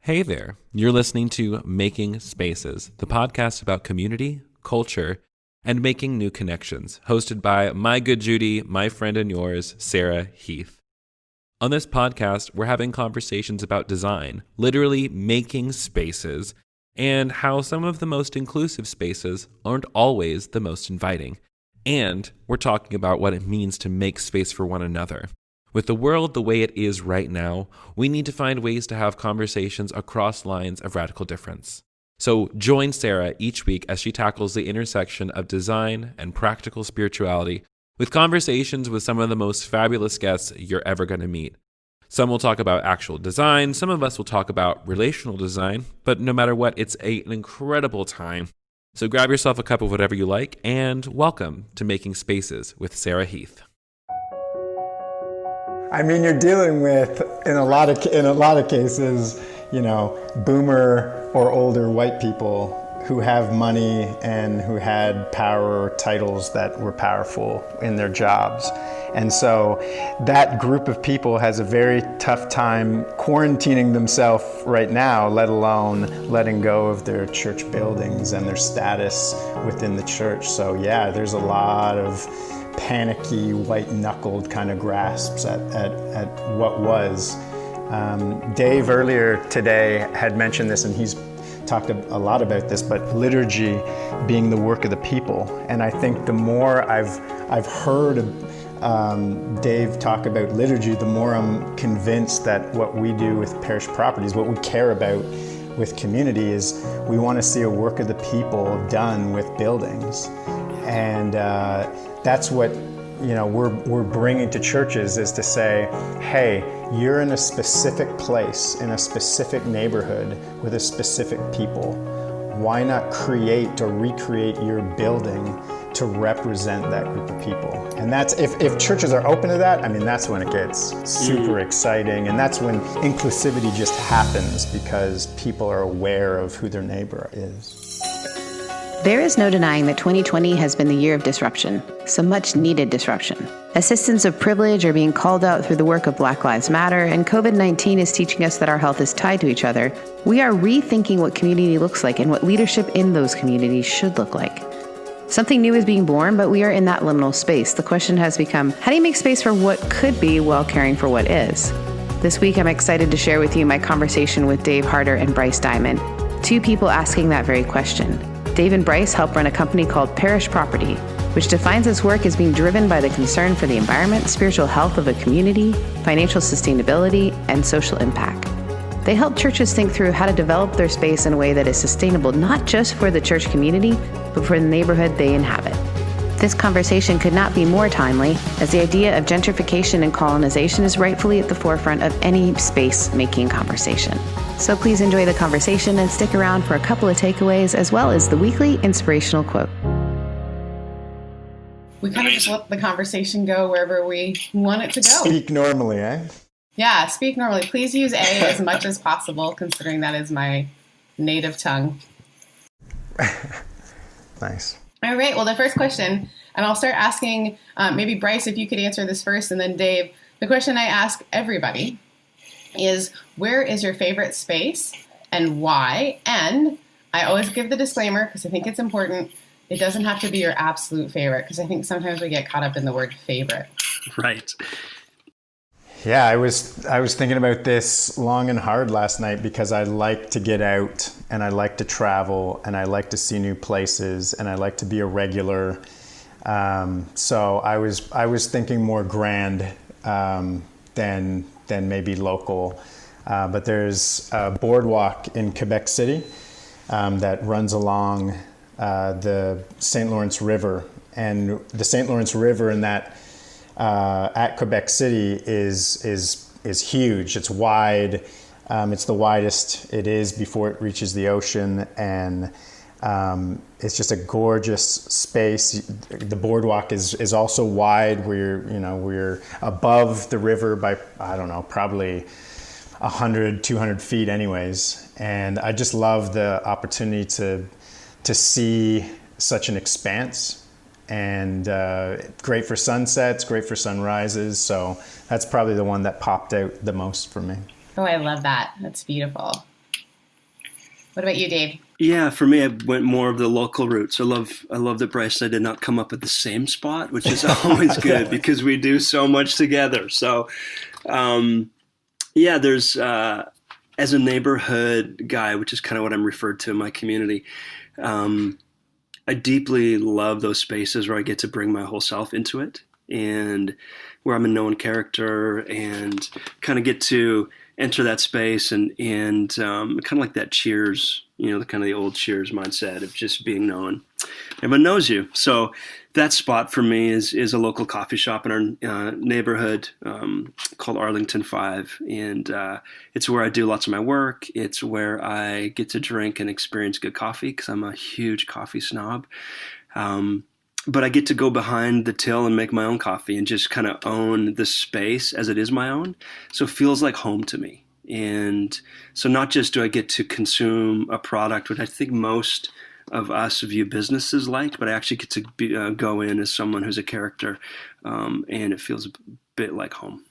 Hey there, you're listening to Making Spaces, the podcast about community, culture, and making new connections, hosted by my good Judy, my friend and yours, Sarah Heath. On this podcast, we're having conversations about design, literally making spaces, and how some of the most inclusive spaces aren't always the most inviting. And we're talking about what it means to make space for one another. With the world the way it is right now, we need to find ways to have conversations across lines of radical difference. So join Sarah each week as she tackles the intersection of design and practical spirituality with conversations with some of the most fabulous guests you're ever going to meet. Some will talk about actual design, some of us will talk about relational design, but no matter what, it's an incredible time. So grab yourself a cup of whatever you like, and welcome to Making Spaces with Sarah Heath. I mean, you're dealing with, in a lot of cases, boomer or older white people who have money and who had power or titles that were powerful in their jobs. And so that group of people has a very tough time quarantining themselves right now, let alone letting go of their church buildings and their status within the church. So yeah, there's a lot of panicky, white-knuckled kind of grasps at what was. Dave earlier today had mentioned this, and he's talked a lot about this, but liturgy being the work of the people. And I think the more I've heard Dave talk about liturgy, the more I'm convinced that what we do with parish properties, what we care about with community, is we want to see a work of the people done with buildings. And that's what we're bringing to churches, is to say, hey, you're in a specific place, in a specific neighborhood with a specific people. Why not create or recreate your building to represent that group of people? And that's, if churches are open to that, I mean, that's when it gets super exciting. And that's when inclusivity just happens, because people are aware of who their neighbor is. There is no denying that 2020 has been the year of disruption, some much needed disruption. As systems of privilege are being called out through the work of Black Lives Matter, and COVID-19 is teaching us that our health is tied to each other, we are rethinking what community looks like and what leadership in those communities should look like. Something new is being born, but we are in that liminal space. The question has become, how do you make space for what could be while caring for what is? This week, I'm excited to share with you my conversation with Dave Harder and Bryce Dymond, two people asking that very question. Dave and Bryce help run a company called Parish, which defines its work as being driven by the concern for the environment, spiritual health of a community, financial sustainability, and social impact. They help churches think through how to develop their space in a way that is sustainable, not just for the church community, but for the neighborhood they inhabit. This conversation could not be more timely, as the idea of gentrification and colonization is rightfully at the forefront of any space-making conversation. So please enjoy the conversation and stick around for a couple of takeaways, as well as the weekly inspirational quote. We kind of just let the conversation go wherever we want it to go. Speak normally, eh? Yeah, speak normally. Please use A as much as possible, considering that is my native tongue. Nice. All right, well, the first question, and I'll start asking, maybe Bryce, if you could answer this first, and then Dave. The question I ask everybody is, where is your favorite space and why? And I always give the disclaimer, because I think it's important, it doesn't have to be your absolute favorite, because I think sometimes we get caught up in the word favorite. Right. Yeah, I was thinking about this long and hard last night, because I like to get out and I like to travel and I like to see new places and I like to be a regular. So I was thinking more grand than maybe local. But there's a boardwalk in Quebec City that runs along the St. Lawrence River, and the St. Lawrence River in that at Quebec City is huge. It's wide. It's the widest it is before it reaches the ocean, and it's just a gorgeous space. The boardwalk is also wide. We're above the river by, I don't know, probably 100, 200 feet anyways. And I just love the opportunity to see such an expanse. And great for sunsets, great for sunrises. So that's probably the one that popped out the most for me. Oh, I love that. That's beautiful. What about you, Dave? Yeah, for me, I went more of the local roots. I love that Bryce and I did not come up at the same spot, which is always good because we do so much together. So, there's as a neighborhood guy, which is kind of what I'm referred to in my community. I deeply love those spaces where I get to bring my whole self into it, and where I'm a known character and kind of get to enter that space and kind of like that Cheers, the kind of the old Cheers mindset of just being known. Everyone knows you. So that spot for me is a local coffee shop in our neighborhood called Arlington 5. And it's where I do lots of my work. It's where I get to drink and experience good coffee because I'm a huge coffee snob. But I get to go behind the till and make my own coffee and just kind of own the space as it is my own. So it feels like home to me. And so not just do I get to consume a product, which I think most of us view businesses like, but I actually get to go in as someone who's a character, and it feels a bit like home.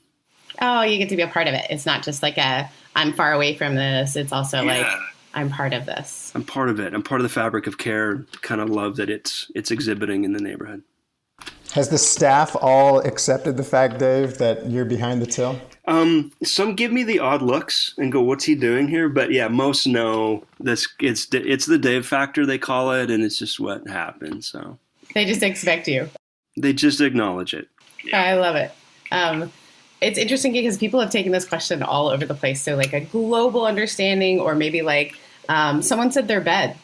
Oh, you get to be a part of it. It's not just like I'm far away from this. It's also like I'm part of this. I'm part of it. I'm part of the fabric of care. Kind of love that it's exhibiting in the neighborhood. Has the staff all accepted the fact, Dave, that you're behind the till? Some give me the odd looks and go, "What's he doing here?" But yeah, most know this. It's the Dave factor, they call it, and it's just what happens. So they just expect you. They just acknowledge it. Yeah. I love it. It's interesting because people have taken this question all over the place. So like a global understanding, or maybe like someone said their bed.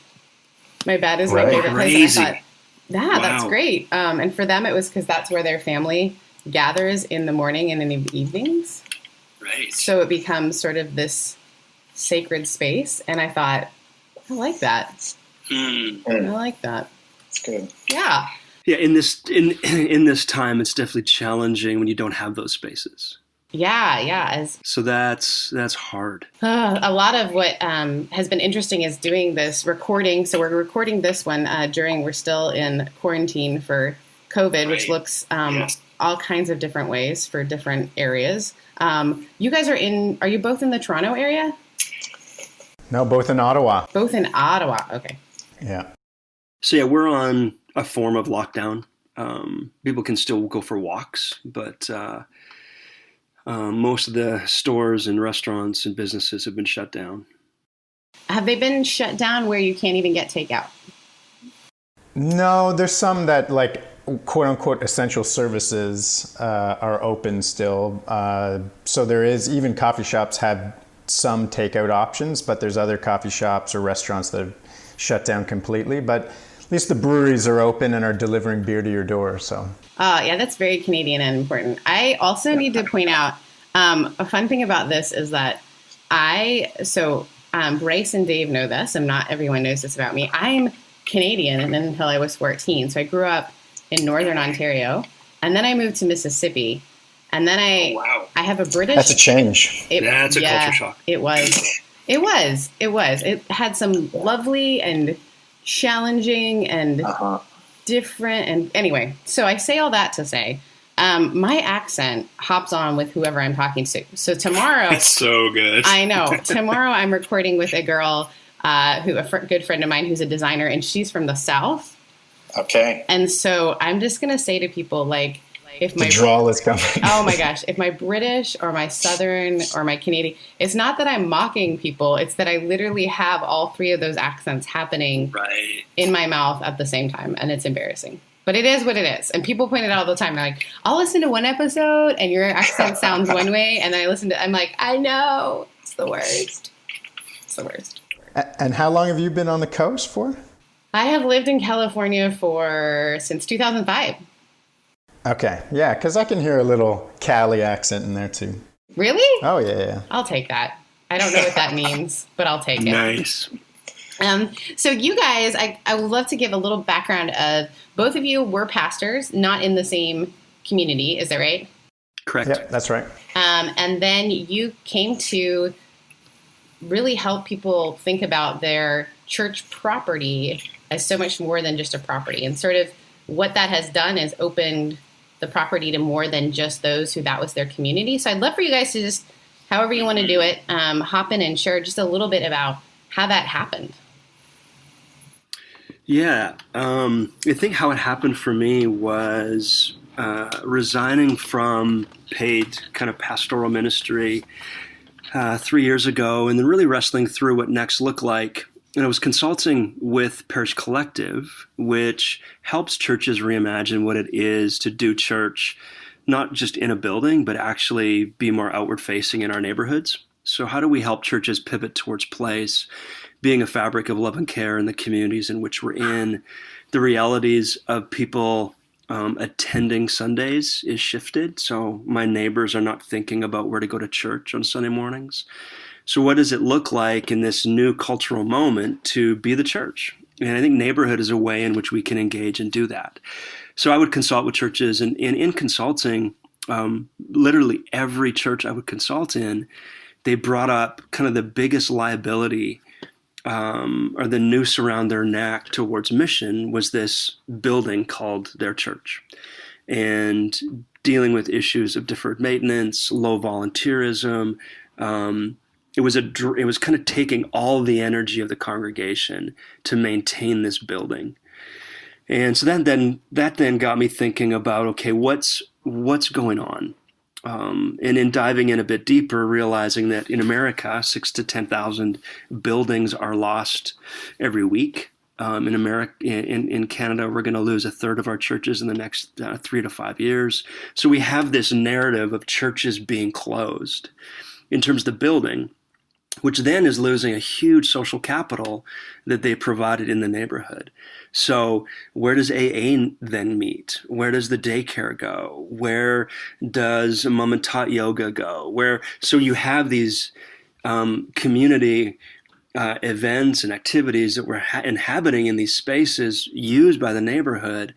My bed is my favorite place. And I thought, wow. That's great. And for them, it was because that's where their family gathers in the morning and in the evenings. Right. So it becomes sort of this sacred space. And I thought, I like that. I like that. It's good. Yeah. Yeah. In this time, it's definitely challenging when you don't have those spaces. Yeah. So that's hard. A lot of what has been interesting is doing this recording. So we're recording this one we're still in quarantine for COVID, which looks all kinds of different ways for different areas. You guys are you both in the Toronto area? No, both in Ottawa. Both in Ottawa. Okay. Yeah. So yeah, we're on a form of lockdown. People can still go for walks, but most of the stores and restaurants and businesses have been shut down. Have they been shut down where you can't even get takeout? No, there's some that like quote unquote essential services are open still. So there is, even coffee shops have some takeout options, but there's other coffee shops or restaurants that have shut down completely. But at least the breweries are open and are delivering beer to your door. So yeah, that's very Canadian and important. I also need to point out a fun thing about this is that Bryce and Dave know this, and not everyone knows this about me. I'm Canadian until I was 14. So I grew up in Northern Ontario, and then I moved to Mississippi, and then I have a British. That's a change. That's a culture shock. It was. It had some lovely and challenging and different, and anyway. So I say all that to say, my accent hops on with whoever I'm talking to. So tomorrow, that's so good. I know. Tomorrow I'm recording with a girl good friend of mine who's a designer, and she's from the South. Okay. And so I'm just going to say to people, like, if my drawl is coming. Oh my gosh, if my British or my Southern or my Canadian, it's not that I'm mocking people. It's that I literally have all three of those accents happening in my mouth at the same time. And it's embarrassing. But it is what it is. And people point it out all the time. They're like, I'll listen to one episode and your accent sounds one way. And then I'm like, I know. It's the worst. It's the worst. And how long have you been on the coast for? I have lived in California since 2005. Okay. Yeah, because I can hear a little Cali accent in there too. Really? Oh, yeah. I'll take that. I don't know what that means, but I'll take it. Nice. So you guys, I would love to give a little background of both of you were pastors, not in the same community. Is that right? Correct. Yep, that's right. And then you came to really help people think about their church property as so much more than just a property. And sort of what that has done is opened the property to more than just those who that was their community. So I'd love for you guys to just, however you want to do it, hop in and share just a little bit about how that happened. Yeah. I think how it happened for me was resigning from paid kind of pastoral ministry 3 years ago, and then really wrestling through what next looked like. And I was consulting with Parish Collective, which helps churches reimagine what it is to do church, not just in a building, but actually be more outward facing in our neighborhoods. So how do we help churches pivot towards place, being a fabric of love and care in the communities in which we're in? The realities of people attending Sundays is shifted. So my neighbors are not thinking about where to go to church on Sunday mornings. So what does it look like in this new cultural moment to be the church? And I think neighborhood is a way in which we can engage and do that. So I would consult with churches, and in consulting, literally every church I would consult in, they brought up kind of the biggest liability or the noose around their neck towards mission was this building called their church, and dealing with issues of deferred maintenance, low volunteerism. It was kind of taking all the energy of the congregation to maintain this building. And so that then got me thinking about, okay, what's going on? And in diving in a bit deeper, realizing that in America, 6,000 to 10,000 buildings are lost every week. In Canada, we're going to lose a third of our churches in the next 3 to 5 years. So we have this narrative of churches being closed in terms of the building, which then is losing a huge social capital that they provided in the neighborhood. So where does AA then meet? Where does the daycare go? Where does mom and tot yoga go? So you have these community events and activities that we're inhabiting in these spaces used by the neighborhood,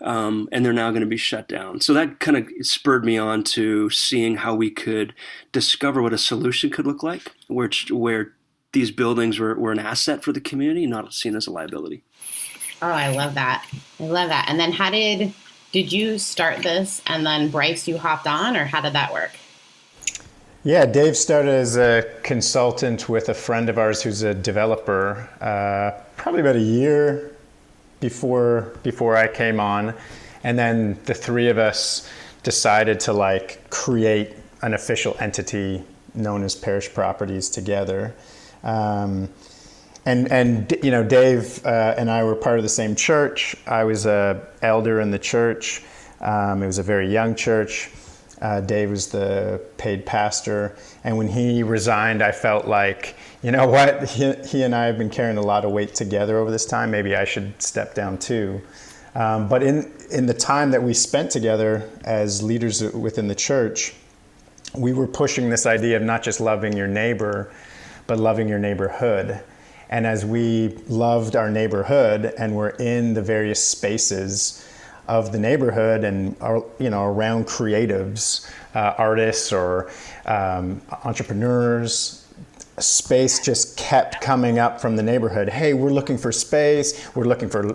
and they're now going to be shut down. So that kind of spurred me on to seeing how we could discover what a solution could look like, where these buildings were an asset for the community, not seen as a liability. Oh, I love that. I love that. And then how did you start this, and then Bryce, you hopped on, or how did that work? Yeah, Dave started as a consultant with a friend of ours who's a developer, probably about a year before I came on. And then the three of us decided to create an official entity known as Parish Properties together. And Dave and I were part of the same church. I was an elder in the church. It was a very young church. Dave was the paid pastor. And when he resigned, I felt like, you know what, he and I have been carrying a lot of weight together over this time. Maybe I should step down too. But in the time that we spent together as leaders within the church, we were pushing this idea of not just loving your neighbor, but loving your neighborhood. And as we loved our neighborhood and were in the various spaces of the neighborhood and around creatives, artists or entrepreneurs, space just kept coming up from the neighborhood. Hey, we're looking for space. We're looking for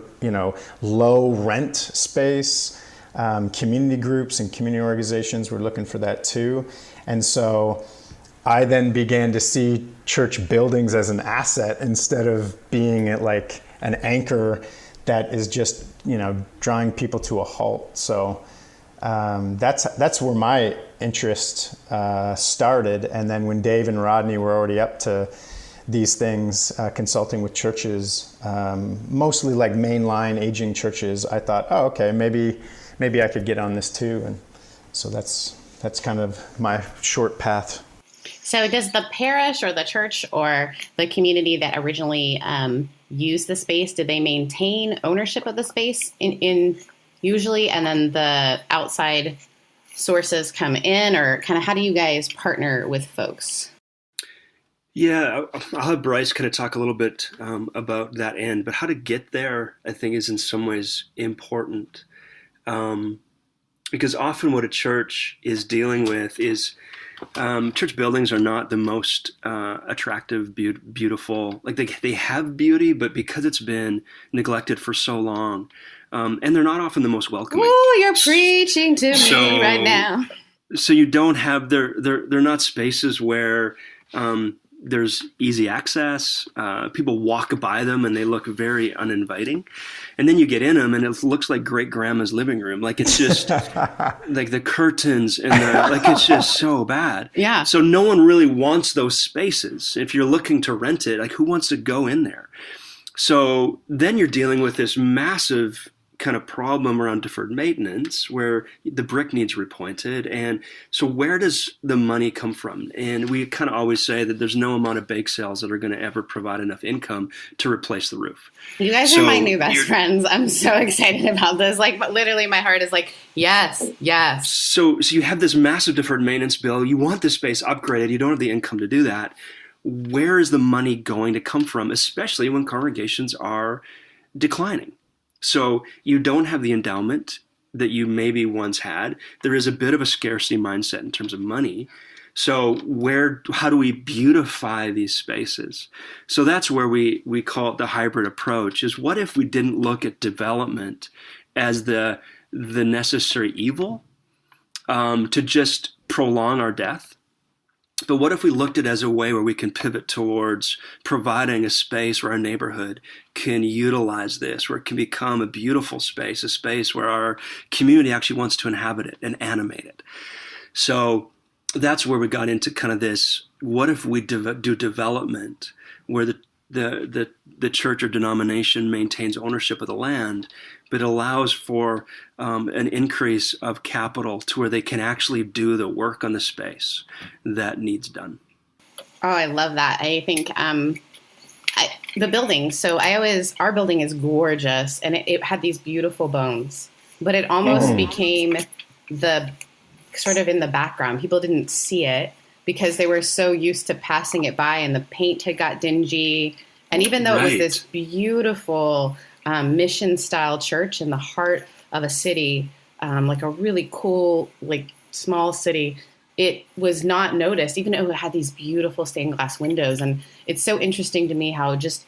low rent space. Community groups and community organizations were looking for that too. And so I then began to see church buildings as an asset instead of being an anchor that is just drawing people to a halt. So that's where my interest started. And then when Dave and Rodney were already up to these things, consulting with churches, mostly like mainline aging churches, I thought, oh, okay, maybe I could get on this too. And so that's kind of my short path. So does the parish or the church or the community that originally used the space, did they maintain ownership of the space in usually, and then the outside sources come in, or kind of how do you guys partner with folks? Yeah, I'll have Bryce kind of talk a little bit about that end, but how to get there, I think, is in some ways important. Because often what a church is dealing with is church buildings are not the most attractive, beautiful. They have beauty, but because it's been neglected for so long, and they're not often the most welcoming. Oh, you're preaching to me right now. So you don't have they're not spaces where there's easy access. People walk by them and they look very uninviting. And then you get in them and it looks like great grandma's living room. Like it's just like the curtains and like it's just so bad. Yeah. So no one really wants those spaces. If you're looking to rent it, like who wants to go in there? So then you're dealing with this massive kind of problem around deferred maintenance where the brick needs repointed. And so where does the money come from? And we kind of always say that there's no amount of bake sales that are going to ever provide enough income to replace the roof. You guys are my new best friends. I'm so excited about this. Like, but literally my heart is like, yes. So you have this massive deferred maintenance bill. You want the space upgraded. You don't have the income to do that. Where is the money going to come from, especially when congregations are declining? So you don't have the endowment that you maybe once had. There is a bit of a scarcity mindset in terms of money. So how do we beautify these spaces? So that's where we call it the hybrid approach, is what if we didn't look at development as the necessary evil to just prolong our death? But what if we looked at it as a way where we can pivot towards providing a space where our neighborhood can utilize this, where it can become a beautiful space, a space where our community actually wants to inhabit it and animate it? So that's where we got into kind of this, what if we do development where the church or denomination maintains ownership of the land, but allows for an increase of capital to where they can actually do the work on the space that needs done. Oh, I love that. I think the building. So our building is gorgeous, and it had these beautiful bones, but it almost became the sort of in the background. People didn't see it because they were so used to passing it by, and the paint had got dingy. And even though it was this beautiful mission-style church in the heart of a city, like a really cool, like small city, it was not noticed, even though it had these beautiful stained glass windows. And it's so interesting to me how just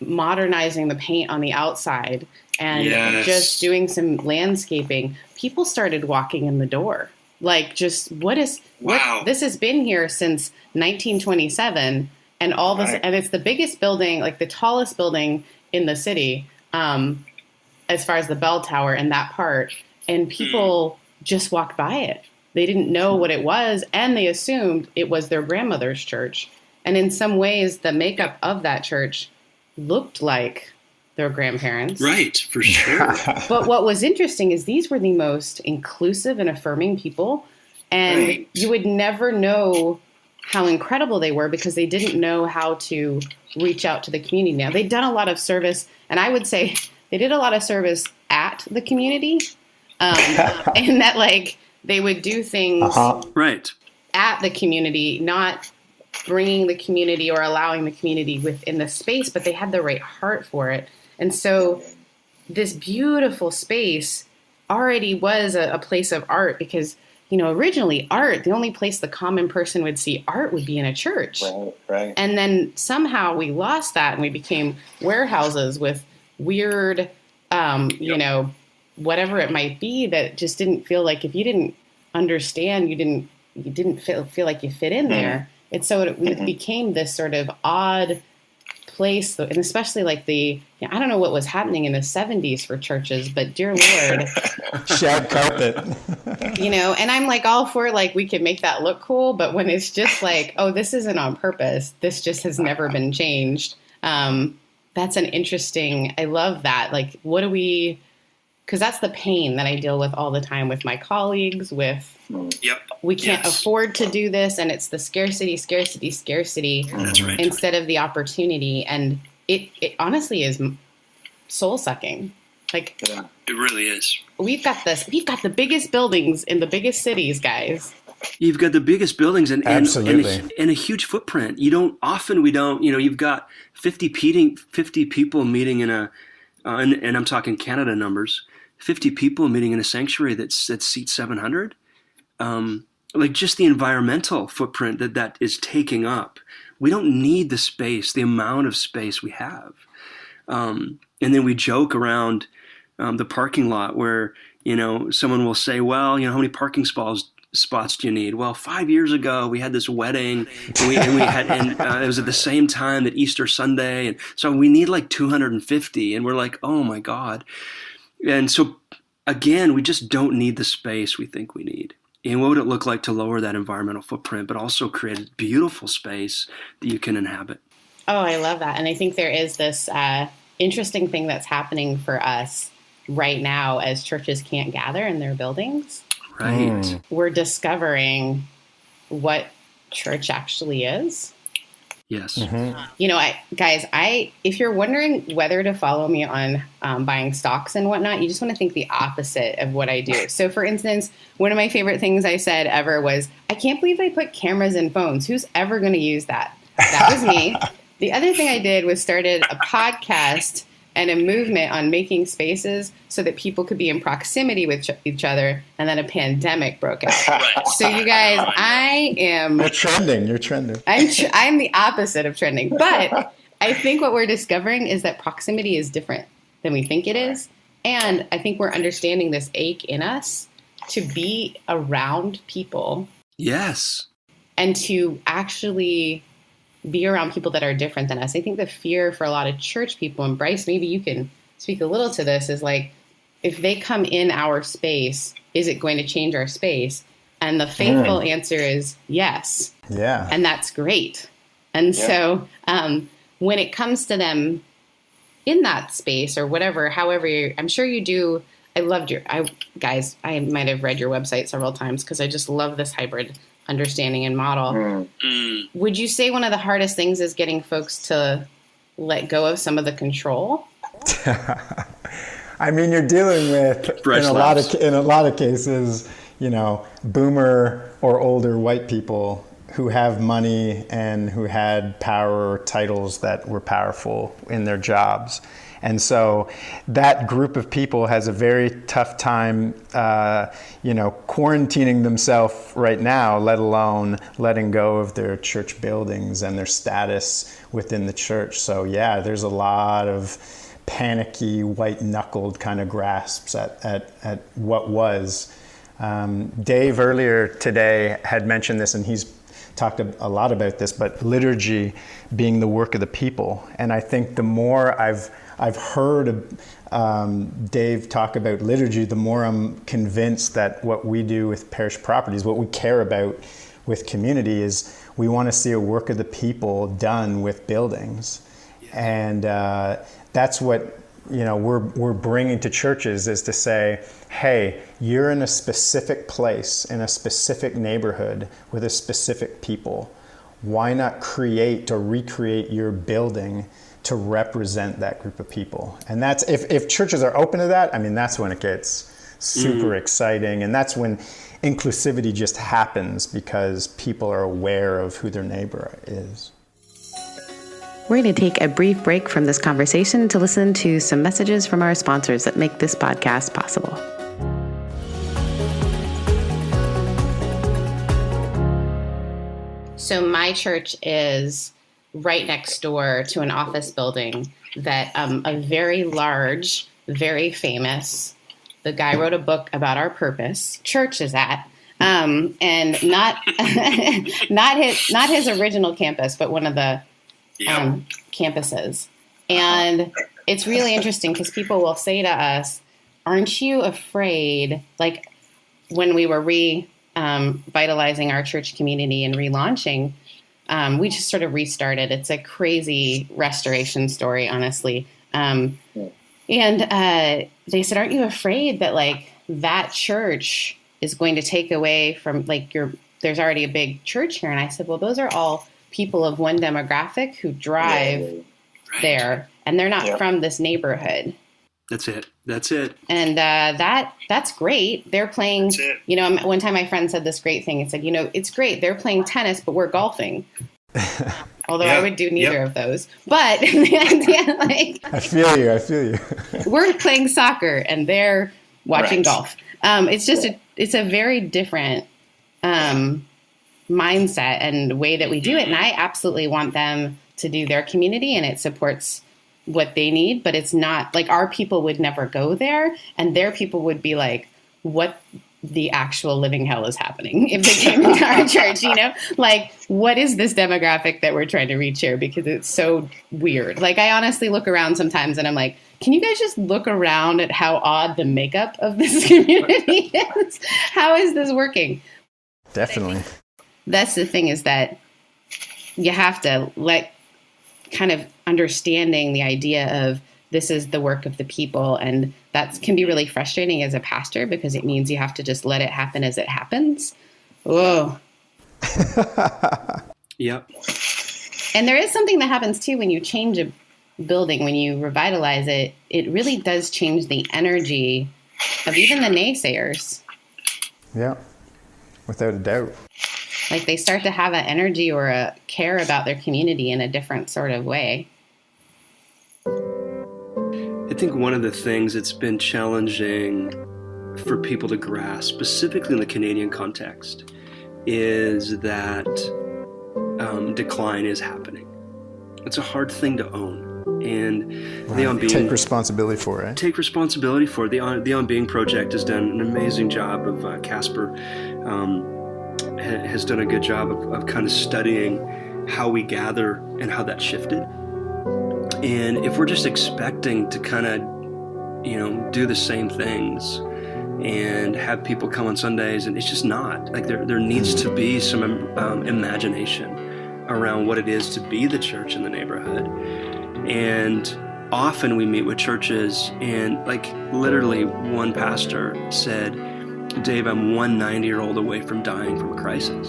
modernizing the paint on the outside and just doing some landscaping, people started walking in the door. Like, just what this has been here since 1927, and all this, and it's the biggest building, like the tallest building in the city, as far as the bell tower and that part, and people just walked by it. They didn't know what it was, and they assumed it was their grandmother's church. And in some ways, the makeup of that church looked like their grandparents. Right, for sure. But what was interesting is these were the most inclusive and affirming people. And you would never know how incredible they were because they didn't know how to reach out to the community. Now, they'd done a lot of service, and I would say they did a lot of service at the community, and that, like, they would do things at the community, not bringing the community or allowing the community within the space, but they had the right heart for it. And so this beautiful space already was a place of art because, originally art, the only place the common person would see art would be in a church. Right. And then somehow we lost that and we became warehouses with weird, whatever it might be that just didn't feel like, if you didn't understand, you didn't feel like you fit in there. And so it became this sort of odd place, and especially like I don't know what was happening in the 70s for churches, but dear Lord. Shag carpet. And I'm like all for, like, we could make that look cool, but when it's just like, oh, this isn't on purpose, this just has never been changed. That's an interesting, I love that. Like, because that's the pain that I deal with all the time with my colleagues, we can't afford to do this, and it's the scarcity. That's right. Instead of the opportunity. And it honestly is soul sucking. Like, it really is. We've got the biggest buildings in the biggest cities, guys. You've got the biggest buildings and a huge footprint. We don't, you've got 50 people meeting in a, and I'm talking Canada numbers, 50 people meeting in a sanctuary that seats 700. Like, just the environmental footprint that is taking up. We don't need the space, the amount of space we have. And then we joke around the parking lot where, someone will say, well, how many parking stalls spots do you need? Well, 5 years ago we had this wedding, and it was at the same time that Easter Sunday, and so we need like 250, and we're like, oh my God. And so again, we just don't need the space we think we need. And what would it look like to lower that environmental footprint, but also create a beautiful space that you can inhabit? Oh, I love that. And I think there is this interesting thing that's happening for us right now as churches can't gather in their buildings. Right. We're discovering what church actually is. Yes. Mm-hmm. You know, if you're wondering whether to follow me on buying stocks and whatnot, you just want to think the opposite of what I do. So, for instance, one of my favorite things I said ever was, I can't believe they put cameras in phones. Who's ever going to use that? That was me. The other thing I did was started a podcast and a movement on making spaces so that people could be in proximity with each other, and then a pandemic broke out. So you guys, You're trending. I'm the opposite of trending. But I think what we're discovering is that proximity is different than we think it is. And I think we're understanding this ache in us to be around people. Yes. And to actually be around people that are different than us. I think the fear for a lot of church people, and Bryce, maybe you can speak a little to this, is like, if they come in our space, is it going to change our space? And the faithful answer is yes. Yeah. And that's great. And so when it comes to them in that space or whatever, however, I'm sure you do. I might have read your website several times because I just love this hybrid understanding and model. Would you say one of the hardest things is getting folks to let go of some of the control? I mean, you're dealing with in a lot of cases, you know, boomer or older white people who have money and who had power or titles that were powerful in their jobs. And so that group of people has a very tough time, quarantining themselves right now, let alone letting go of their church buildings and their status within the church. So yeah, there's a lot of panicky, white-knuckled kind of grasps at what was. Dave earlier today had mentioned this, and he's talked a lot about this, but liturgy being the work of the people. And I think the more I've heard Dave talk about liturgy, the more I'm convinced that what we do with Parish Properties, what we care about with community, is we want to see a work of the people done with buildings. And that's what we're bringing to churches, is to say, hey, you're in a specific place, in a specific neighborhood with a specific people. Why not create or recreate your building to represent that group of people? And that's, if churches are open to that, I mean, that's when it gets super exciting. And that's when inclusivity just happens, because people are aware of who their neighbor is. We're going to take a brief break from this conversation to listen to some messages from our sponsors that make this podcast possible. So my church is right next door to an office building that a very large, very famous, the guy wrote a book about our purpose, church is at, and not his original campus, but one of the campuses. And it's really interesting because people will say to us, aren't you afraid, like when we were revitalizing our church community and relaunching, we just sort of restarted. It's a crazy restoration story, honestly. And they said, aren't you afraid that like that church is going to take away from like there's already a big church here? And I said, well, those are all people of one demographic who drive there, and they're not from this neighborhood. That's it. And that's great. They're playing, one time my friend said this great thing. It said, it's great. They're playing tennis, but we're golfing. Although I would do neither of those. But the idea, like, I feel you. We're playing soccer and they're watching golf. It's a very different mindset and way that we do it. And I absolutely want them to do their community, and it supports what they need, but it's not like our people would never go there, and their people would be like, what the actual living hell is happening if they came into our church, like what is this demographic that we're trying to reach here? Because it's so weird. Like I honestly look around sometimes and I'm like, can you guys just look around at how odd the makeup of this community is? How is this working? Definitely. That's the thing, is that you have to let kind of understanding the idea of this is the work of the people. And that can be really frustrating as a pastor because it means you have to just let it happen as it happens. Whoa. Yep. And there is something that happens too when you change a building, when you revitalize it, it really does change the energy of even the naysayers. Yeah, without a doubt. Like they start to have an energy or a care about their community in a different sort of way. I think one of the things that's been challenging for people to grasp, specifically in the Canadian context, is that decline is happening. It's a hard thing to own. And the On Being, take responsibility for it. Take responsibility for it. The On Being project has done an amazing job of Casper has done a good job of kind of studying how we gather and how that shifted. And if we're just expecting to kind of, do the same things and have people come on Sundays, and it's just not. Like there needs to be some imagination around what it is to be the church in the neighborhood. And often we meet with churches and like literally one pastor said, Dave, I'm one 90-year-old away from dying from a crisis.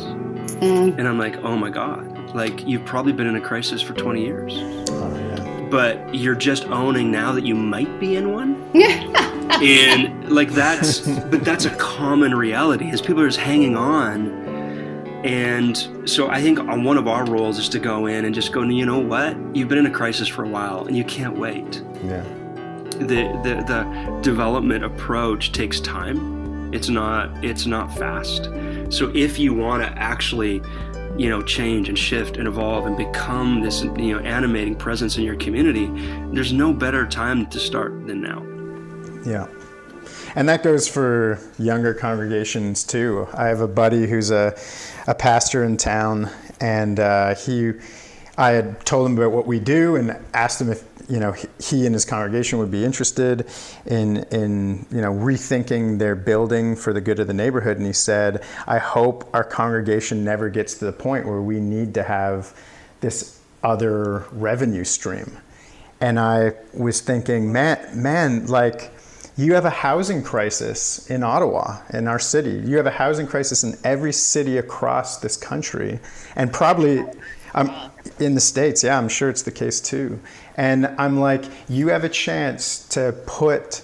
And I'm like, oh my God, like you've probably been in a crisis for 20 years. Oh, yeah. But you're just owning now that you might be in one. And like that's a common reality is people are just hanging on. And so I think one of our roles is to go in and just go, you know what? You've been in a crisis for a while and you can't wait. Yeah. The development approach takes time. It's not fast. So if you want to actually, change and shift and evolve and become this, animating presence in your community, there's no better time to start than now. Yeah. And that goes for younger congregations too. I have a buddy who's a pastor in town, and I had told him about what we do and asked him if he and his congregation would be interested in rethinking their building for the good of the neighborhood. And he said, I hope our congregation never gets to the point where we need to have this other revenue stream. And I was thinking, man, like you have a housing crisis in Ottawa, in our city. You have a housing crisis in every city across this country, and probably in the States. Yeah, I'm sure it's the case too. And I'm like, you have a chance to put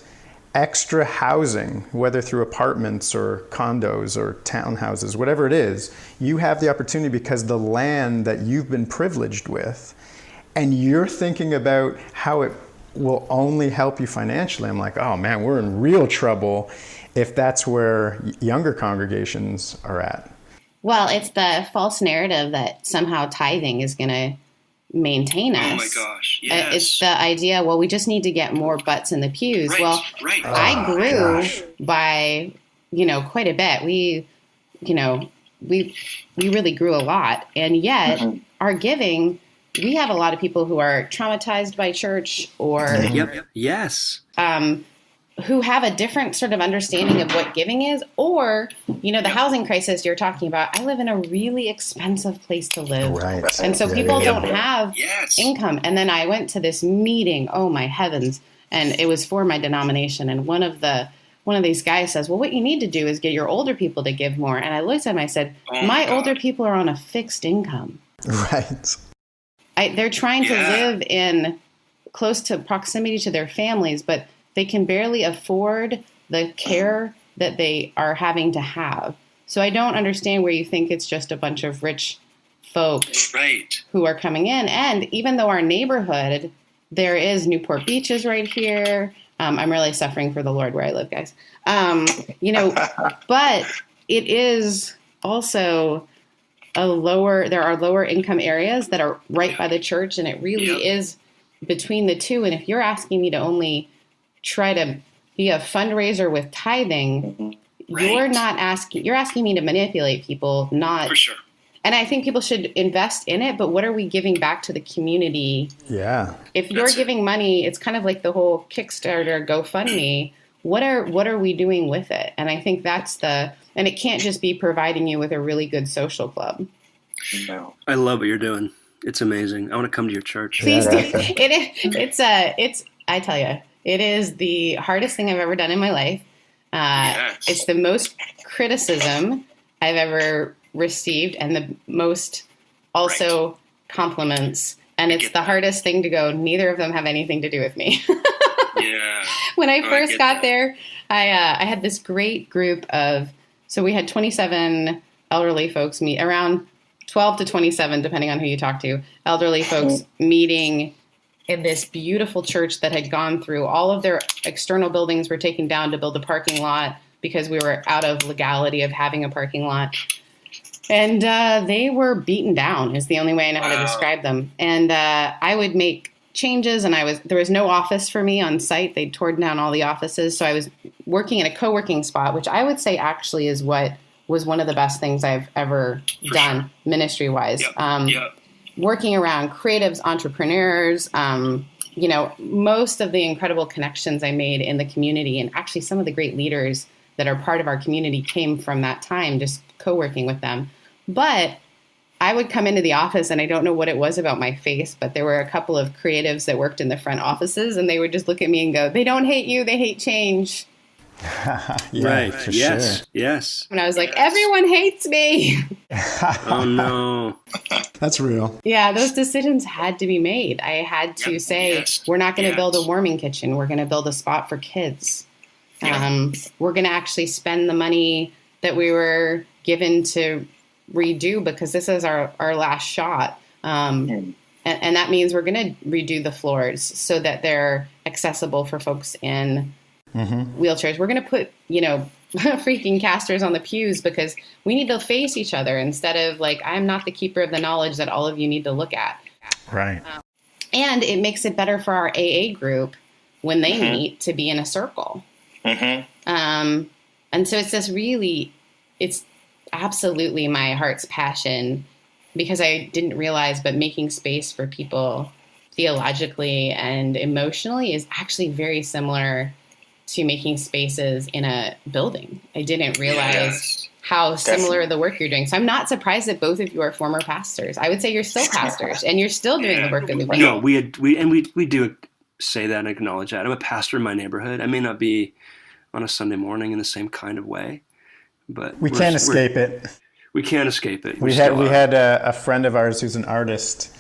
extra housing, whether through apartments or condos or townhouses, whatever it is, you have the opportunity because the land that you've been privileged with, and you're thinking about how it will only help you financially. I'm like, oh man, we're in real trouble if that's where younger congregations are at. Well, it's the false narrative that somehow tithing is going to maintain us. Oh my gosh, yes. It's the idea, well, we just need to get more butts in the pews. Right. I grew by, quite a bit. We really grew a lot. And yet our giving, we have a lot of people who are traumatized by church or yes. Who have a different sort of understanding of what giving is, or, the housing crisis you're talking about. I live in a really expensive place to live. Right. And so people don't have income. And then I went to this meeting, oh my heavens, and it was for my denomination. And one of these guys says, well, what you need to do is get your older people to give more. And I looked at him, I said, my older people are on a fixed income. Right. They're trying to live in close to proximity to their families, but they can barely afford the care that they are having to have. So I don't understand where you think it's just a bunch of rich folks who are coming in. And even though our neighborhood, there is Newport Beach is right here. I'm really suffering for the Lord where I live, guys. But it is also there are lower income areas that are right by the church, and it really is between the two. And if you're asking me to only try to be a fundraiser with tithing, you're asking me to manipulate people, not for sure. And I think people should invest in it, but what are we giving back to the community? Yeah. If you're giving money, it's kind of like the whole Kickstarter, GoFundMe. What are we doing with it? And I think and it can't just be providing you with a really good social club. No. I love what you're doing. It's amazing. I want to come to your church. Please do. I tell you, it is the hardest thing I've ever done in my life. Yes. It's the most criticism I've ever received and the most also compliments. And it's the hardest thing to go, neither of them have anything to do with me. Yeah. When I first got there, I had this great group so we had 27 elderly folks meet, around 12 to 27, depending on who you talk to, elderly folks meeting in this beautiful church that had gone through all of their external buildings were taken down to build a parking lot because we were out of legality of having a parking lot. And they were beaten down is the only way I know how to describe them. And I would make changes, and there was no office for me on site. They'd torn down all the offices. So I was working in a co-working spot, which I would say actually is what was one of the best things I've ever done ministry-wise. Working around creatives, entrepreneurs, most of the incredible connections I made in the community, and actually some of the great leaders that are part of our community came from that time, just co-working with them. But I would come into the office, and I don't know what it was about my face, but there were a couple of creatives that worked in the front offices, and they would just look at me and go, they don't hate you, they hate change. Right. Yes. Sure. Yes. And I was like, everyone hates me. Oh, no. That's real. Yeah, those decisions had to be made. I had to say, we're not going to build a warming kitchen. We're going to build a spot for kids. We're going to actually spend the money that we were given to redo because this is our last shot. And that means we're going to redo the floors so that they're accessible for folks in wheelchairs. We're going to put, freaking casters on the pews because we need to face each other instead of like, I'm not the keeper of the knowledge that all of you need to look at. Right. And it makes it better for our AA group when they meet to be in a circle. And so it's absolutely my heart's passion because I didn't realize, but making space for people theologically and emotionally is actually very similar to making spaces in a building. I didn't realize how similar the work you're doing. So I'm not surprised that both of you are former pastors. I would say you're still pastors and you're still doing the work of the No, we do say that and acknowledge that. I'm a pastor in my neighborhood. I may not be on a Sunday morning in the same kind of way, but we can't escape it. We can't escape it. We had a friend of ours who's an artist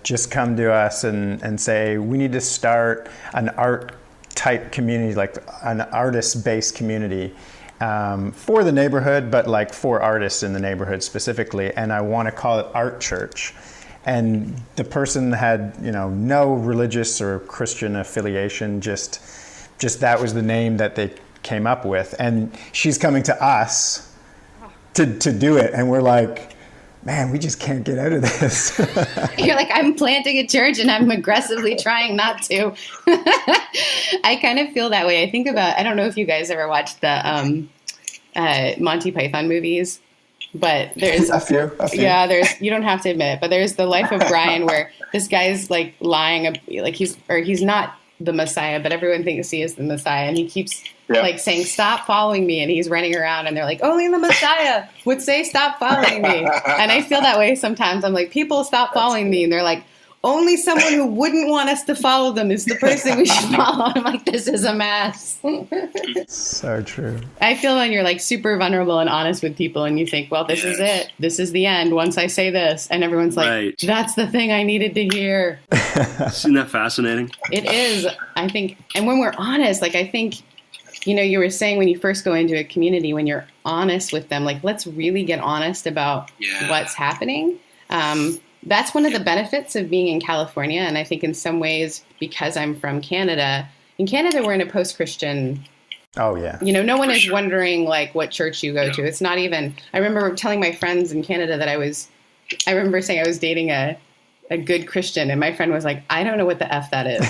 just come to us and say, we need to start an art type community, like an artist-based community for the neighborhood, but like for artists in the neighborhood specifically. And I want to call it Art Church. And the person had, no religious or Christian affiliation, just that was the name that they came up with. And she's coming to us to do it. And we're like, man, we just can't get out of this. You're like, I'm planting a church and I'm aggressively trying not to. I kind of feel that way. I think I don't know if you guys ever watched the Monty Python movies, but there's a few. Yeah, you don't have to admit it, but there's The Life of Brian where this guy's like lying, like he's not the Messiah, but everyone thinks he is the Messiah, and he keeps like saying, stop following me, and he's running around, and they're like, only the Messiah would say stop following me. And I feel that way sometimes. I'm like, people stop following me, and they're like, only someone who wouldn't want us to follow them is the person we should follow. I'm like, this is a mess. So true. I feel when you're like super vulnerable and honest with people and you think, well, this is it. This is the end once I say this. And everyone's like, that's the thing I needed to hear. Isn't that fascinating? It is, I think. And when we're honest, like I think, you were saying when you first go into a community, when you're honest with them, like, let's really get honest about what's happening. That's one of the benefits of being in California. And I think in some ways, because I'm from Canada, in Canada, we're in a post-Christian. Oh, yeah. No one is wondering like what church you go to. It's not even, I remember telling my friends in Canada that I remember saying I was dating a a good Christian. And my friend was like, I don't know what the F that is.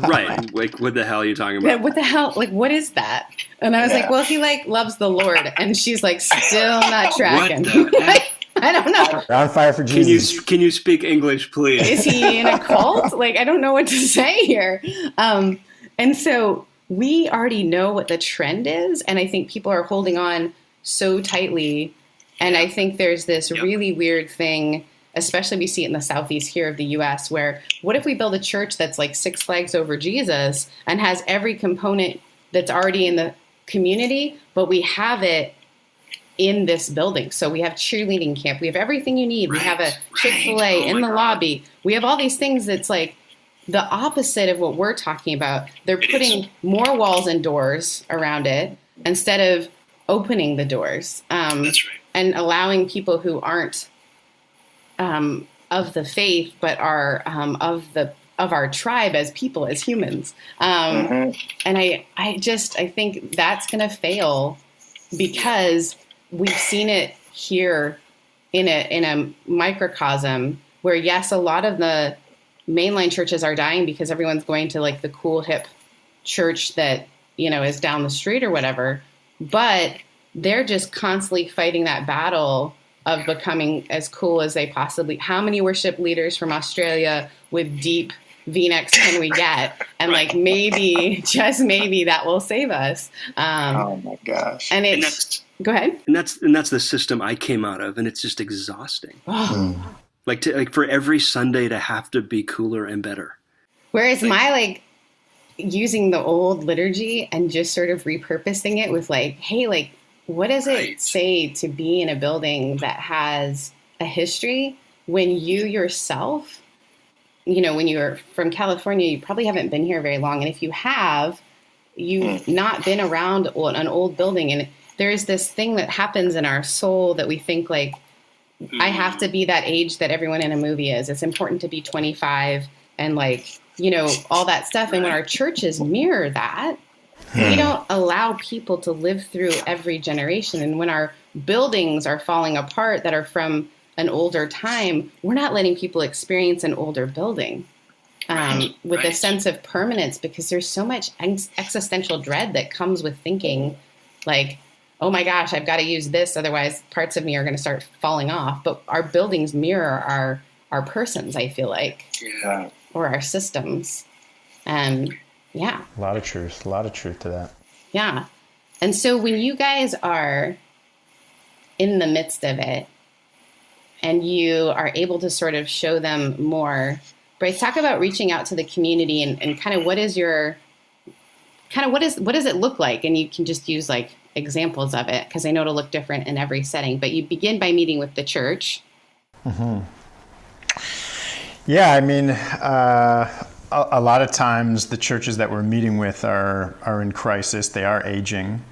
Right. Like, what the hell are you talking about? What the hell? Like, what is that? And I was like, well, he like loves the Lord. And she's like, still not tracking. What the heck? I don't know. We're on fire for Jesus. Can you speak English, please? Is he in a cult? Like, I don't know what to say here. And so we already know what the trend is. And I think people are holding on so tightly. And I think there's this really weird thing, especially we see it in the southeast here of the US, where what if we build a church that's like Six Flags over Jesus and has every component that's already in the community, but we have it in this building. So we have cheerleading camp. We have everything you need. We have a Chick-fil-A in the lobby. We have all these things that's like the opposite of what we're talking about. They're putting more walls and doors around it instead of opening the doors. That's right. And allowing people who aren't of the faith, but are of our tribe as people, as humans. And I think that's going to fail because we've seen it here in a microcosm where, yes, a lot of the mainline churches are dying because everyone's going to like the cool hip church that, you know, is down the street or whatever, but they're just constantly fighting that battle of becoming as cool as they possibly. How many worship leaders from Australia with deep V-necks can we get? And like maybe, just maybe, that will save us. Oh my gosh! And it's go ahead. And that's the system I came out of, and it's just exhausting. Oh. Like for every Sunday to have to be cooler and better. Whereas my like using the old liturgy and just sort of repurposing it with like, hey, like, what does it say to be in a building that has a history when you yourself, you know, when you're from California, you probably haven't been here very long. And if you have, you've not been around an old building. And there's this thing that happens in our soul that we think like, I have to be that age that everyone in a movie is. It's important to be 25 and like, you know, all that stuff. And when our churches mirror that, we don't allow people to live through every generation. And when our buildings are falling apart that are from an older time, we're not letting people experience an older building with a sense of permanence, because there's so much existential dread that comes with thinking like, oh my gosh, I've got to use this, otherwise parts of me are going to start falling off. But our buildings mirror our persons, I feel like, or our systems. Yeah. A lot of truth to that. Yeah. And so when you guys are in the midst of it and you are able to sort of show them more, Bryce, talk about reaching out to the community and kind of what does it look like? And you can just use like examples of it, because I know it'll look different in every setting, but you begin by meeting with the church. Mm-hmm. Yeah. I mean, a lot of times the churches that we're meeting with are in crisis. They are aging.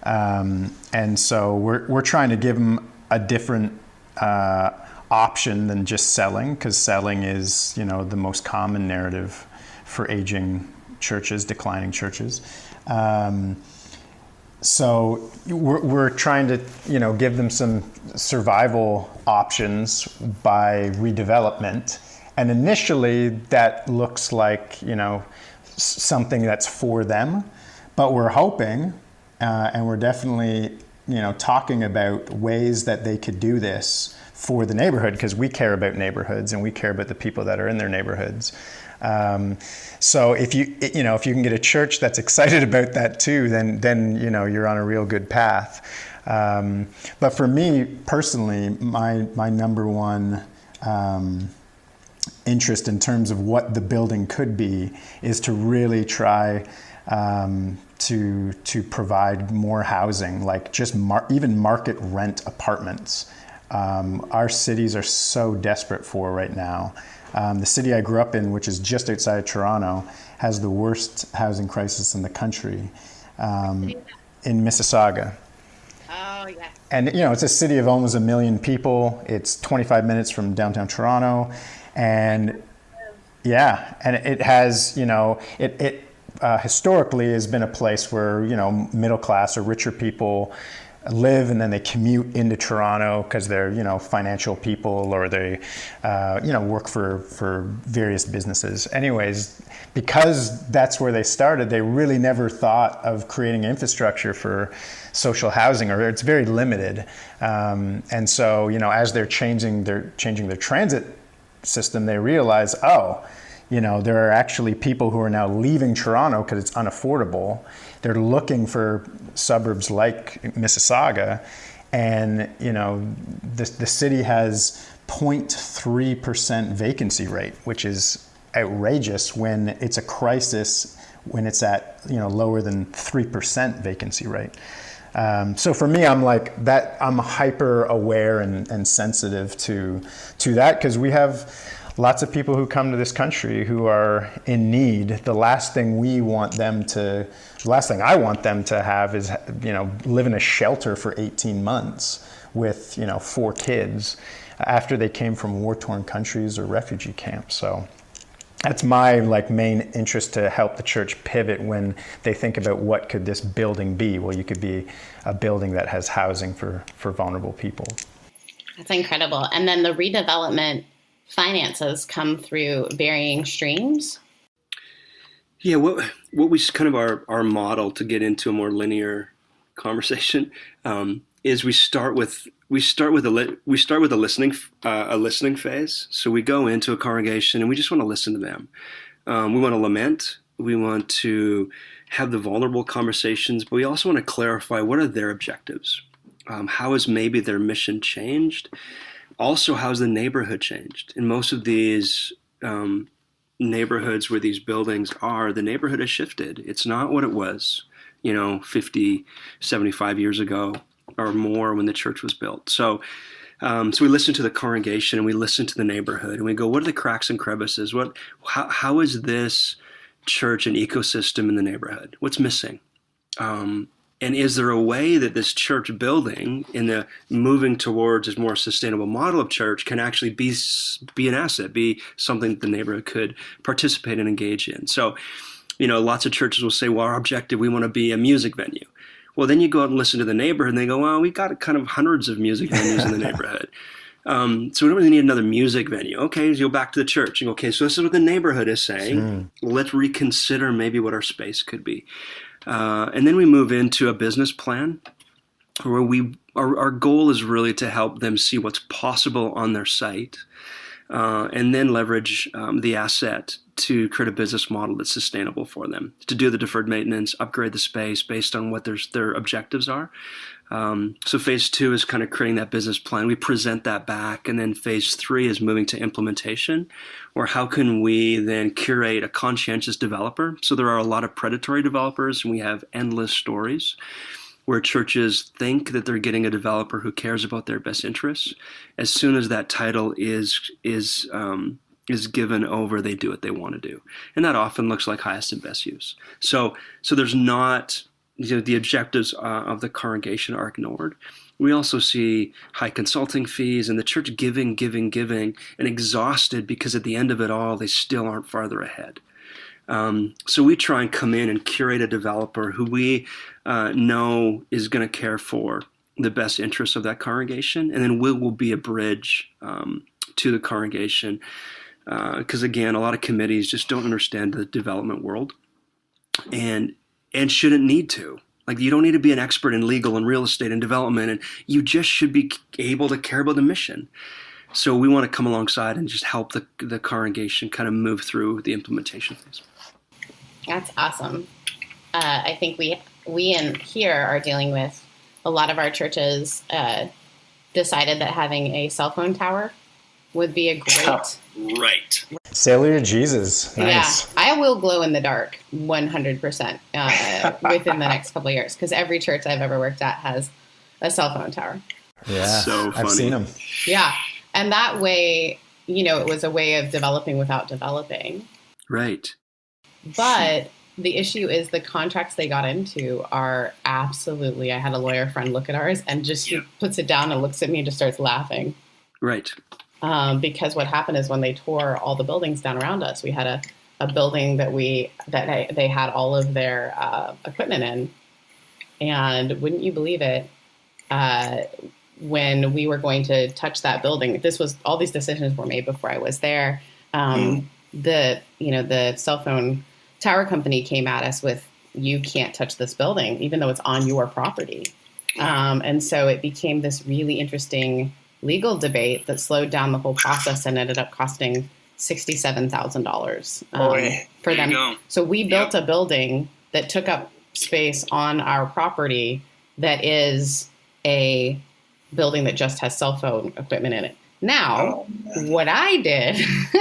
And so we're trying to give them a different option than just selling, because selling is, you know, the most common narrative for aging churches, declining churches. So we're trying to, you know, give them some survival options by redevelopment. And initially that looks like, you know, something that's for them, but we're hoping, and we're definitely, you know, talking about ways that they could do this for the neighborhood, because we care about neighborhoods and we care about the people that are in their neighborhoods. So if you can get a church that's excited about that too, then you know, you're on a real good path. But for me personally, my number one interest in terms of what the building could be is to really try to provide more housing, like just even market rent apartments. Our cities are so desperate for right now. The city I grew up in, which is just outside of Toronto, has the worst housing crisis in the country, in Mississauga. Oh, yeah. And, you know, it's a city of almost 1 million people. It's 25 minutes from downtown Toronto. And yeah, and it has, you know, it historically has been a place where, you know, middle class or richer people live and then they commute into Toronto because they're, financial people, or they, work for various businesses. Anyways, because that's where they started, they really never thought of creating infrastructure for social housing, or it's very limited. And so, as they're changing their transit system, they realize, there are actually people who are now leaving Toronto because it's unaffordable. They're looking for suburbs like Mississauga, and the city has 0.3% vacancy rate, which is outrageous when it's a crisis, when it's at lower than 3% vacancy rate. So for me, I'm like that. I'm hyper aware and sensitive to that, because we have lots of people who come to this country who are in need. The last thing I want them to have is, live in a shelter for 18 months with, 4 kids after they came from war-torn countries or refugee camps. So that's my main interest, to help the church pivot when they think about what could this building be. Well, you could be a building that has housing for vulnerable people. That's incredible. And then the redevelopment finances come through varying streams. Yeah, what we kind of our model to get into a more linear conversation is we start with a listening phase. So we go into a congregation and we just want to listen to them. We want to lament. We want to have the vulnerable conversations, but we also want to clarify, what are their objectives? How has maybe their mission changed? Also, how's the neighborhood changed? In most of these neighborhoods where these buildings are, the neighborhood has shifted. It's not what it was, 50, 75 years ago or more when the church was built. So we listen to the congregation and we listen to the neighborhood and we go, what are the cracks and crevices? How is this church an ecosystem in the neighborhood? What's missing? And is there a way that this church building, in the moving towards a more sustainable model of church, can actually be an asset, be something that the neighborhood could participate and engage in? So, lots of churches will say, well, our objective, we want to be a music venue. Well, then you go out and listen to the neighborhood and they go, well, we've got kind of hundreds of music venues in the neighborhood. So we don't really need another music venue. Okay, so you go back to the church and go, okay, so this is what the neighborhood is saying. Let's reconsider maybe what our space could be. And then we move into a business plan where our goal is really to help them see what's possible on their site, and then leverage the asset to create a business model that's sustainable for them, to do the deferred maintenance, upgrade the space based on what their objectives are. So phase 2 is kind of creating that business plan. We present that back, and then phase 3 is moving to implementation, or how can we then curate a conscientious developer? So there are a lot of predatory developers, and we have endless stories where churches think that they're getting a developer who cares about their best interests. As soon as that title is given over, they do what they want to do, and that often looks like highest and best use. So there's not, the objectives of the congregation are ignored. We also see high consulting fees, and the church giving, and exhausted because at the end of it all, they still aren't farther ahead. So we try and come in and curate a developer who we know is going to care for the best interests of that congregation, and then we will be a bridge to the congregation. Because again, a lot of committees just don't understand the development world, and shouldn't need to. Like, you don't need to be an expert in legal and real estate and development, and you just should be able to care about the mission. So we want to come alongside and just help the congregation kind of move through the implementation phase. That's awesome. I think we in here are dealing with a lot of our churches decided that having a cell phone tower would be a great... Right. Sailor to Jesus. Nice. Yeah, I will glow in the dark 100% within the next couple of years, because every church I've ever worked at has a cell phone tower. Yeah, so funny. I've seen them. Yeah, and that way, it was a way of developing without developing. Right. But the issue is the contracts they got into are absolutely, I had a lawyer friend look at ours and just he puts it down and looks at me and just starts laughing. Right. Because what happened is when they tore all the buildings down around us, we had a building that they had all of their equipment in, and wouldn't you believe it, when we were going to touch that building. All these decisions were made before I was there. The cell phone tower company came at us with, you can't touch this building, even though it's on your property. And so it became this really interesting legal debate that slowed down the whole process and ended up costing $67,000 for them. So we built a building that took up space on our property that is a building that just has cell phone equipment in it. Now, what I did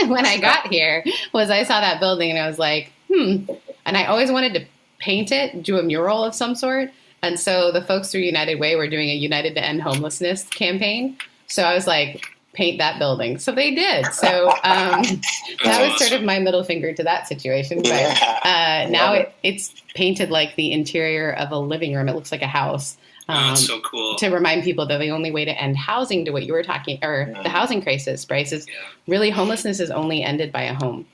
when I got here was I saw that building and I was like, and I always wanted to paint it, do a mural of some sort. And so the folks through United Way were doing a United to End Homelessness campaign. So I was like, paint that building. So they did. So that was sort of my middle finger to that situation. But now it's painted like the interior of a living room. It looks like a house. That's so cool. To remind people that the only way to end housing, to what you were talking, or the housing crisis, Bryce, is really homelessness is only ended by a home.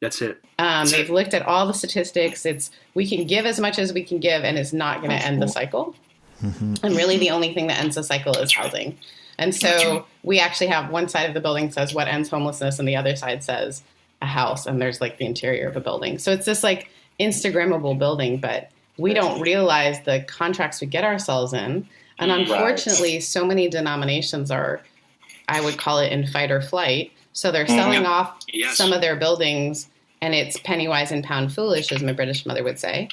That's it. They've looked at all the statistics. We can give as much as we can give, and it's not going to end the cycle. And really the only thing that ends the cycle is housing. And so we actually have one side of the building says what ends homelessness, and the other side says a house, and there's like the interior of a building. So it's this like Instagrammable building, but we don't realize the contracts we get ourselves in. And unfortunately, so many denominations are, I would call it in fight or flight. So they're selling off some of their buildings, and it's penny wise and pound foolish, as my British mother would say.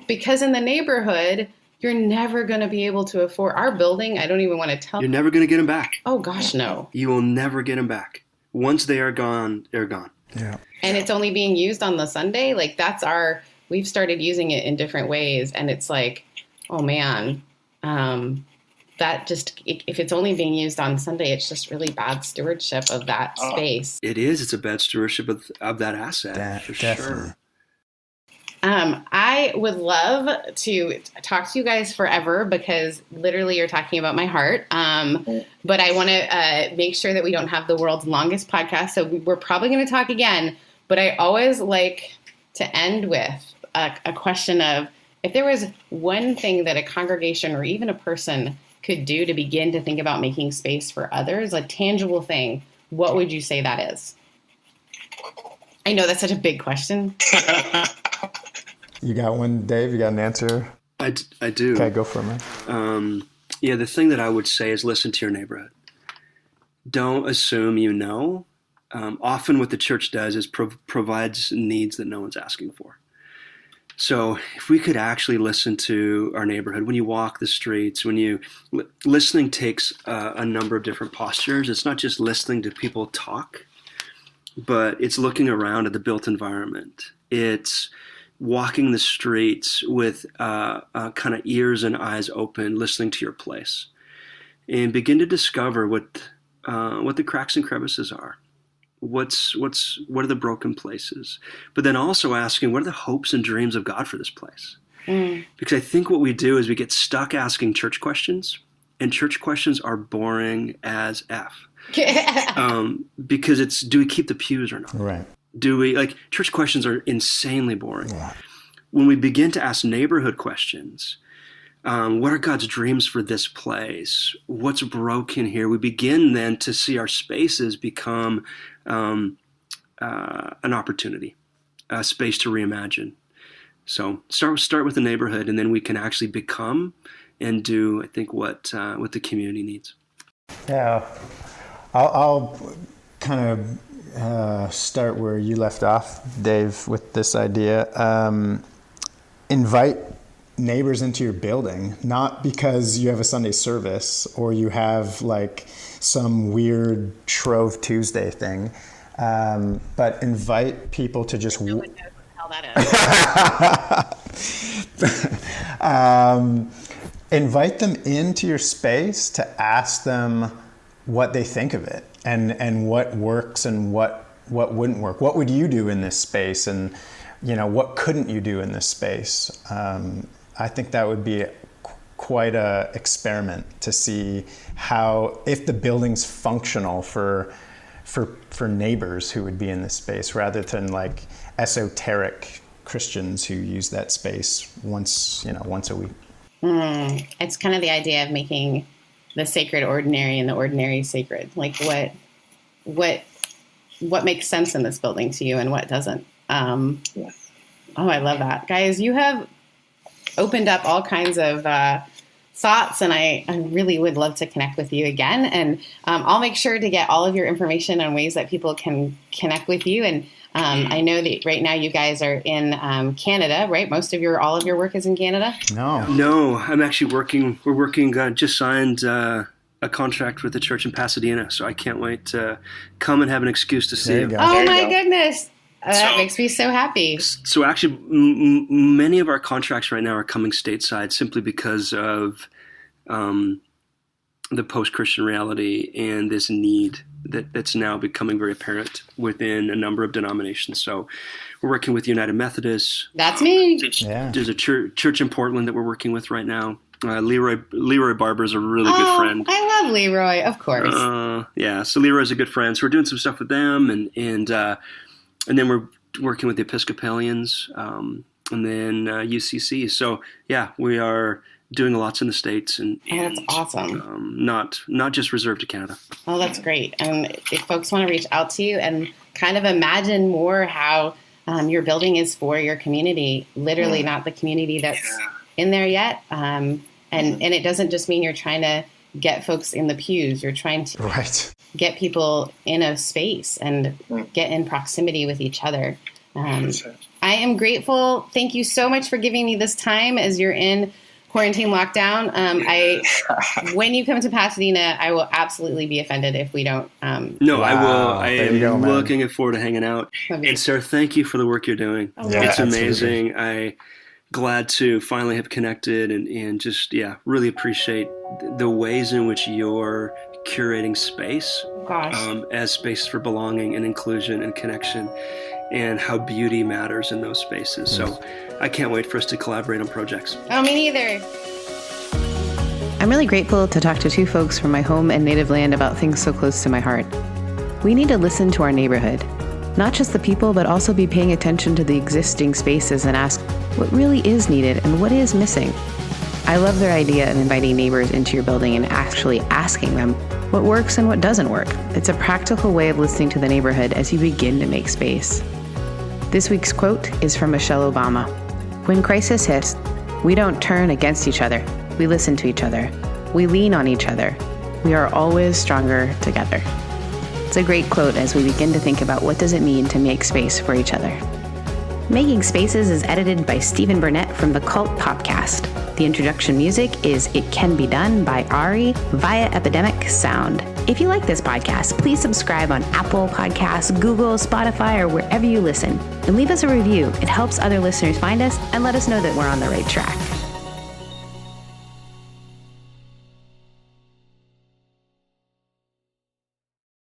Because in the neighborhood, you're never going to be able to afford our building. I don't even want to tell. You're never going to get them back. Oh, gosh, no. You will never get them back. Once they are gone, they're gone. Yeah. And it's only being used on the Sunday. Like we've started using it in different ways. And it's like, oh man, if it's only being used on Sunday, it's just really bad stewardship of that space. It is. It's a bad stewardship of that asset. For definitely. Sure. I would love to talk to you guys forever because literally you're talking about my heart. But I want to make sure that we don't have the world's longest podcast. So we're probably going to talk again. But I always like to end with a question of, if there was one thing that a congregation or even a person could do to begin to think about making space for others, a tangible thing, what would you say that is? I know that's such a big question. You got one, Dave? You got an answer? I do. Okay, go for it, man. The thing that I would say is listen to your neighborhood. Don't assume you know. Often what the church does is provides needs that no one's asking for. So if we could actually listen to our neighborhood, when you walk the streets, listening takes a number of different postures. It's not just listening to people talk, but it's looking around at the built environment. It's walking the streets with kind of ears and eyes open, listening to your place, and begin to discover what the cracks and crevices are. What are the broken places? But then also asking, what are the hopes and dreams of God for this place? Because I think what we do is we get stuck asking church questions, and church questions are boring as F. Because it's, do we keep the pews or not? Right. Church questions are insanely boring. Yeah. When we begin to ask neighborhood questions, what are God's dreams for this place? What's broken here? We begin then to see our spaces become an opportunity, a space to reimagine. So start with the neighborhood, and then we can actually become and do, I think, what the community needs. Yeah, I'll kind of start where you left off, Dave, with this idea. Invite neighbors into your building, not because you have a Sunday service or you have like some weird Shrove Tuesday thing, but invite people to just... No one knows what the hell that is. Invite them into your space to ask them what they think of it and what works and what wouldn't work. What would you do in this space? And, what couldn't you do in this space? I think that would be quite a experiment to see if the building's functional for neighbors who would be in this space, rather than like esoteric Christians who use that space once a week. It's kind of the idea of making the sacred ordinary and the ordinary sacred. Like what makes sense in this building to you and what doesn't. Oh, I love that. Guys, you have opened up all kinds of thoughts, and I really would love to connect with you again. And I'll make sure to get all of your information on ways that people can connect with you. And I know that right now you guys are in Canada, right? All of your work is in Canada? No, I'm actually working. We're working, just signed a contract with the church in Pasadena. So I can't wait to come and have an excuse to see you. Oh my goodness. That makes me so happy. So actually, many of our contracts right now are coming stateside simply because of the post-Christian reality and this need that's now becoming very apparent within a number of denominations. So we're working with United Methodists. That's me. There's a church in Portland that we're working with right now. Leroy Barber is a really good friend. I love Leroy, of course. So Leroy's a good friend. So we're doing some stuff with them, and then we're working with the Episcopalians, and then UCC. So yeah, we are doing lots in the States, and that's awesome. Not just reserved to Canada. Oh, that's great. And if folks want to reach out to you and kind of imagine more how your building is for your community, literally not the community that's in there yet. And it doesn't just mean you're trying to get folks in the pews. You're trying to get people in a space and get in proximity with each other. I am grateful. Thank you so much for giving me this time as you're in quarantine lockdown. When you come to Pasadena, I will absolutely be offended if we don't. No, I will. I am looking forward to hanging out. And Sarah, thank you for the work you're doing. It's amazing. I'm glad to finally have connected and just, really appreciate the ways in which you're curating space as space for belonging and inclusion and connection, and how beauty matters in those spaces. So I can't wait for us to collaborate on projects. Oh, me neither. I'm really grateful to talk to two folks from my home and native land about things so close to my heart. We need to listen to our neighborhood, not just the people, but also be paying attention to the existing spaces and ask what really is needed and what is missing. I love their idea of inviting neighbors into your building and actually asking them what works and what doesn't work. It's a practical way of listening to the neighborhood as you begin to make space. This week's quote is from Michelle Obama. When crisis hits, we don't turn against each other. We listen to each other. We lean on each other. We are always stronger together. It's a great quote as we begin to think about what does it mean to make space for each other. Making Spaces is edited by Stephen Burnette from the cult Popcast. The introduction music is It Can Be Done by Ari via Epidemic Sound. If you like this podcast, please subscribe on Apple Podcasts, Google, Spotify, or wherever you listen, and leave us a review. It helps other listeners find us and let us know that we're on the right track.